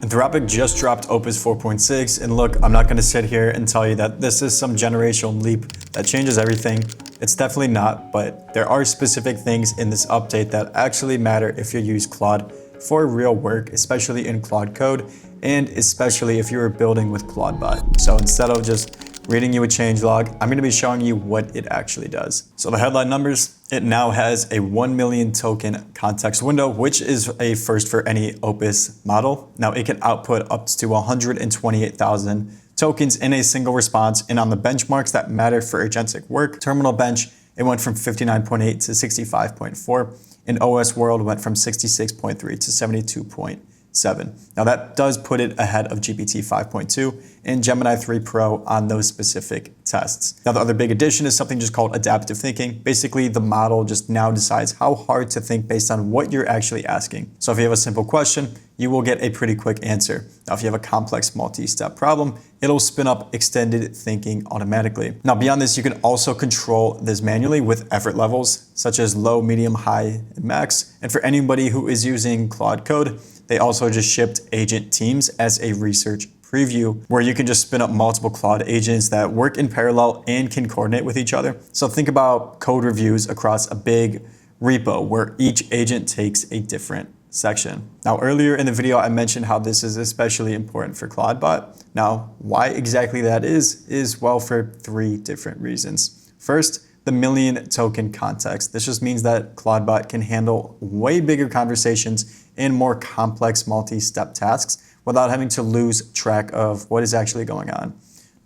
Anthropic just dropped Opus 4.6, and look, I'm not going to sit here and tell you that this is some generational leap that changes everything. It's definitely not, but there are specific things in this update that actually matter if you use Claude for real work, especially in Claude code, and especially if you are building with Claude Bot. So instead of just reading you a changelog, I'm going to be showing you what it actually does. So the headline numbers, it now has a 1 million token context window, which is a first for any Opus model. Now it can output up to 128,000 tokens in a single response. And on the benchmarks that matter for agentic work, terminal bench, it went from 59.8 to 65.4. In OS world, went from 66.3 to 72.7. Now that does put it ahead of GPT 5.2 and Gemini 3 Pro on those specific tests. Now the other big addition is something just called adaptive thinking. Basically, the model just now decides how hard to think based on what you're actually asking. So if you have a simple question, you will get a pretty quick answer. Now if you have a complex multi-step problem, it'll spin up extended thinking automatically. Now beyond this, you can also control this manually with effort levels such as low, medium, high, and max. And for anybody who is using Claude Code, they also just shipped agent teams as a research preview where you can just spin up multiple Claude agents that work in parallel and can coordinate with each other. So think about code reviews across a big repo where each agent takes a different section. Now earlier in the video, I mentioned how this is especially important for Claude Bot. Now, why exactly that is well for three different reasons. First, the million token context. This just means that Claude Bot can handle way bigger conversations and more complex multi-step tasks without having to lose track of what is actually going on.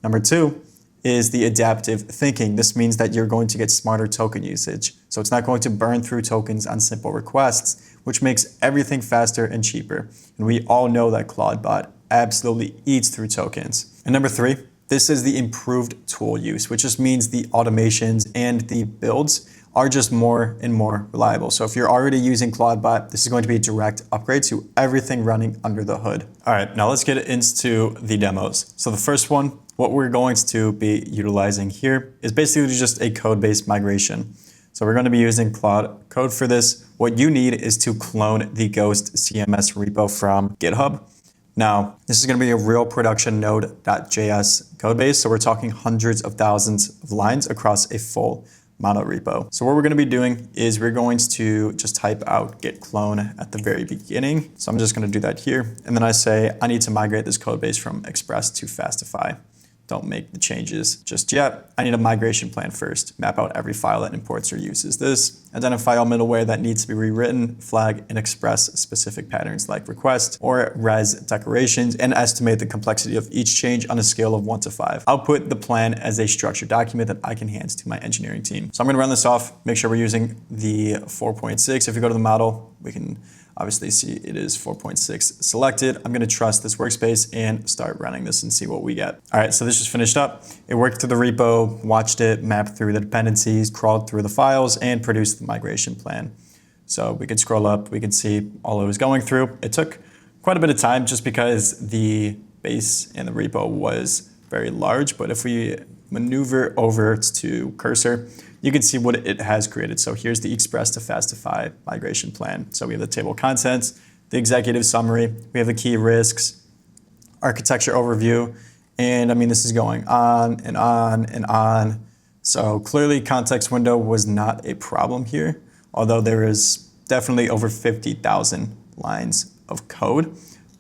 Number two is the adaptive thinking. This means that you're going to get smarter token usage. So it's not going to burn through tokens on simple requests, which makes everything faster and cheaper. And we all know that Claude Bot absolutely eats through tokens. And number three, this is the improved tool use, which just means the automations and the builds are just more and more reliable. So if you're already using Claude Bot, this is going to be a direct upgrade to everything running under the hood. All right, now let's get into the demos. So the first one, what we're going to be utilizing here is basically just a Codebase migration. So we're going to be using Claude Code for this. What you need is to clone the Ghost CMS repo from GitHub. Now, this is going to be a real production node.js codebase. So we're talking hundreds of thousands of lines across a full mono repo. So what we're going to be doing is we're going to just type out git clone at the very beginning. So I'm just going to do that here. And then I say, I need to migrate this code base from Express to Fastify. Don't make the changes just yet. I need a migration plan first. Map out every file that imports or uses this. Identify all middleware that needs to be rewritten, flag and express specific patterns like request or res decorations, and estimate the complexity of each change on a scale of 1 to 5. Output the plan as a structured document that I can hand to my engineering team. So I'm going to run this off, make sure we're using the 4.6. If you go to the model, we can obviously see it is 4.6 selected. I'm going to trust this workspace and start running this and see what we get. All right, so this just finished up. It worked through the repo, watched it, mapped through the dependencies, crawled through the files, and produced the migration plan. So we could scroll up, we could see all it was going through. It took quite a bit of time just because the base and the repo was very large. But if we maneuver over to cursor, you can see what it has created. So here's the Express to Fastify migration plan. So we have the table of contents, the executive summary, we have the key risks, architecture overview, and I mean, this is going on and on and on. So clearly context window was not a problem here, although there is definitely over 50,000 lines of code.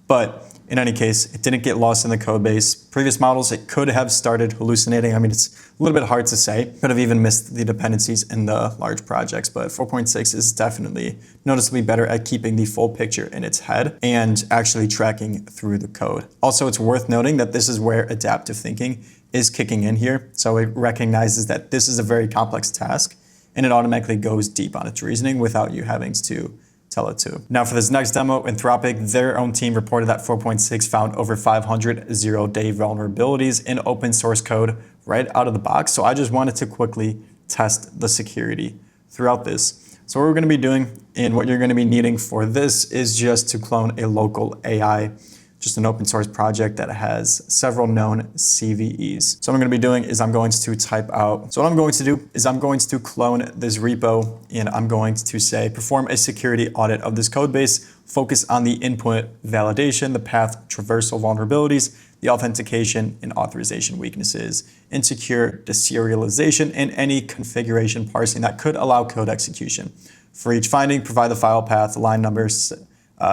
But in any case, it didn't get lost in the code base. Previous models, it could have started hallucinating. I mean, it's a little bit hard to say. Could have even missed the dependencies in the large projects, but 4.6 is definitely noticeably better at keeping the full picture in its head and actually tracking through the code. Also, it's worth noting that this is where adaptive thinking is kicking in here. So it recognizes that this is a very complex task and it automatically goes deep on its reasoning without you having to tell it to. Now for this next demo, Anthropic, their own team reported that 4.6 found over 500 zero-day vulnerabilities in open source code right out of the box. So I just wanted to quickly test the security throughout this. So what we're going to be doing and what you're going to be needing for this is just to clone a local AI, just an open source project that has several known CVEs. So what I'm going to be doing is I'm going to type out, so what I'm going to do is I'm going to clone this repo and I'm going to say perform a security audit of this code base focus on the input validation, the path traversal vulnerabilities, the authentication and authorization weaknesses, insecure deserialization, and any configuration parsing that could allow code execution. For each finding, provide the file path, line numbers,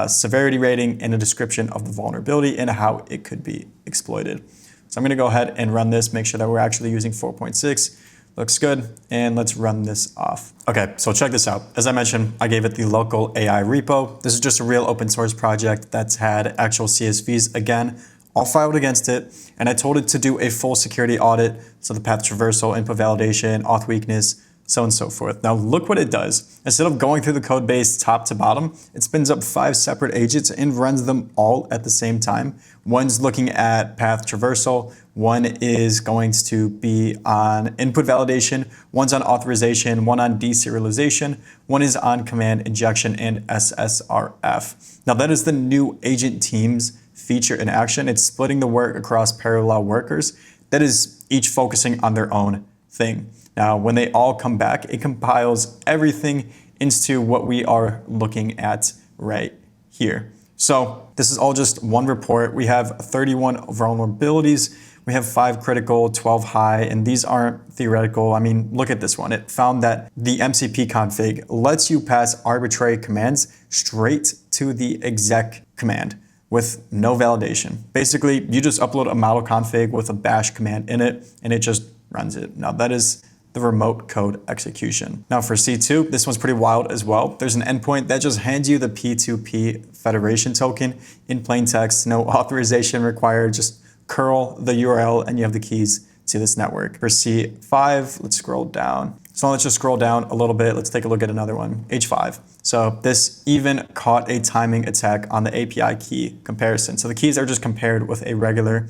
severity rating, and a description of the vulnerability and how it could be exploited. So I'm going to go ahead and run this, make sure that we're actually using 4.6. Looks good, and let's run this off. Okay, so check this out. As I mentioned, I gave it the local AI repo. This is just a real open source project that's had actual CSVs, again, all filed against it, and I told it to do a full security audit, so the path traversal, input validation, auth weakness, so on and so forth. Now look what it does. Instead of going through the code base top to bottom, it spins up 5 separate agents and runs them all at the same time. One's looking at path traversal, one is going to be on input validation, one's on authorization, one on deserialization, one is on command injection and SSRF. Now that is the new agent teams feature in action. It's splitting the work across parallel workers that is each focusing on their own thing. Now, when they all come back, it compiles everything into what we are looking at right here. So this is all just one report. We have 31 vulnerabilities. We have 5 critical, 12 high, and these aren't theoretical. I mean, look at this one. It found that the MCP config lets you pass arbitrary commands straight to the exec command with no validation. Basically, you just upload a model config with a bash command in it, and it just runs it. Now that is the remote code execution. Now for C2, this one's pretty wild as well. There's an endpoint that just hands you the P2P federation token in plain text, no authorization required, just curl the URL and you have the keys to this network. For C5, let's scroll down. So let's just scroll down a little bit. Let's take a look at another one, H5. So this even caught a timing attack on the API key comparison. So the keys are just compared with a regular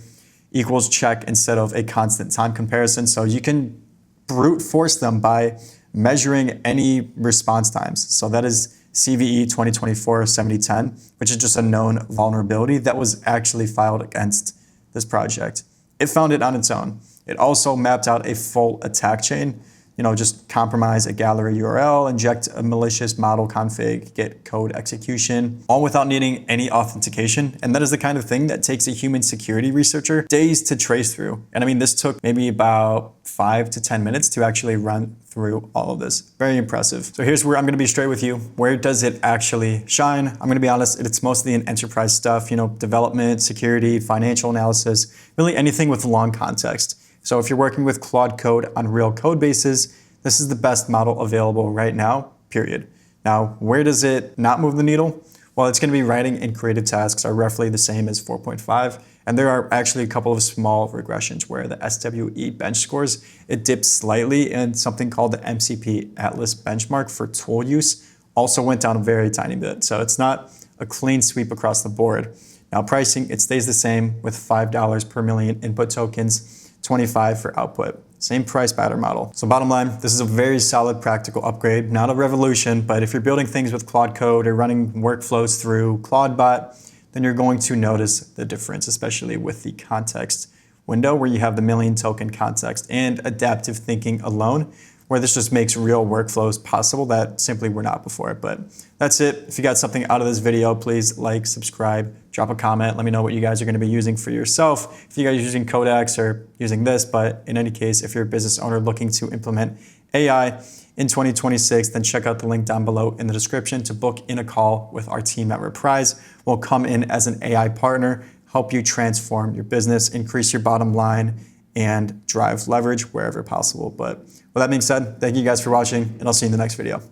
equals check instead of a constant time comparison. So you can brute force them by measuring any response times. So that is CVE 2024-7010, which is just a known vulnerability that was actually filed against this project. It found it on its own. It also mapped out a full attack chain, just compromise a gallery URL, inject a malicious model config, get code execution, all without needing any authentication. And that is the kind of thing that takes a human security researcher days to trace through. And I mean, this took maybe about 5 to 10 minutes to actually run through all of this. Very impressive. So here's where I'm gonna be straight with you. Where does it actually shine? I'm gonna be honest, it's mostly in enterprise stuff, development, security, financial analysis, really anything with long context. So if you're working with Claude Code on real code bases, this is the best model available right now, period. Now, where does it not move the needle? Well, it's going to be writing and creative tasks are roughly the same as 4.5, and there are actually a couple of small regressions where the SWE bench scores, it dips slightly, and something called the MCP Atlas benchmark for tool use also went down a very tiny bit. So it's not a clean sweep across the board. Now, pricing, it stays the same with $5 per million input tokens, 25 for output. Same price pattern model. So bottom line, this is a very solid practical upgrade, not a revolution, but if you're building things with Claude Code or running workflows through Claude Bot, then you're going to notice the difference, especially with the context window where you have the million token context and adaptive thinking alone, where this just makes real workflows possible that simply were not before. But that's it. If you got something out of this video, please like, subscribe, drop a comment. Let me know what you guys are gonna be using for yourself. If you guys are using Codex or using this, but in any case, if you're a business owner looking to implement AI in 2026, then check out the link down below in the description to book in a call with our team at Reprise. We'll come in as an AI partner, help you transform your business, increase your bottom line, and drive leverage wherever possible. But with that being said, thank you guys for watching, and I'll see you in the next video.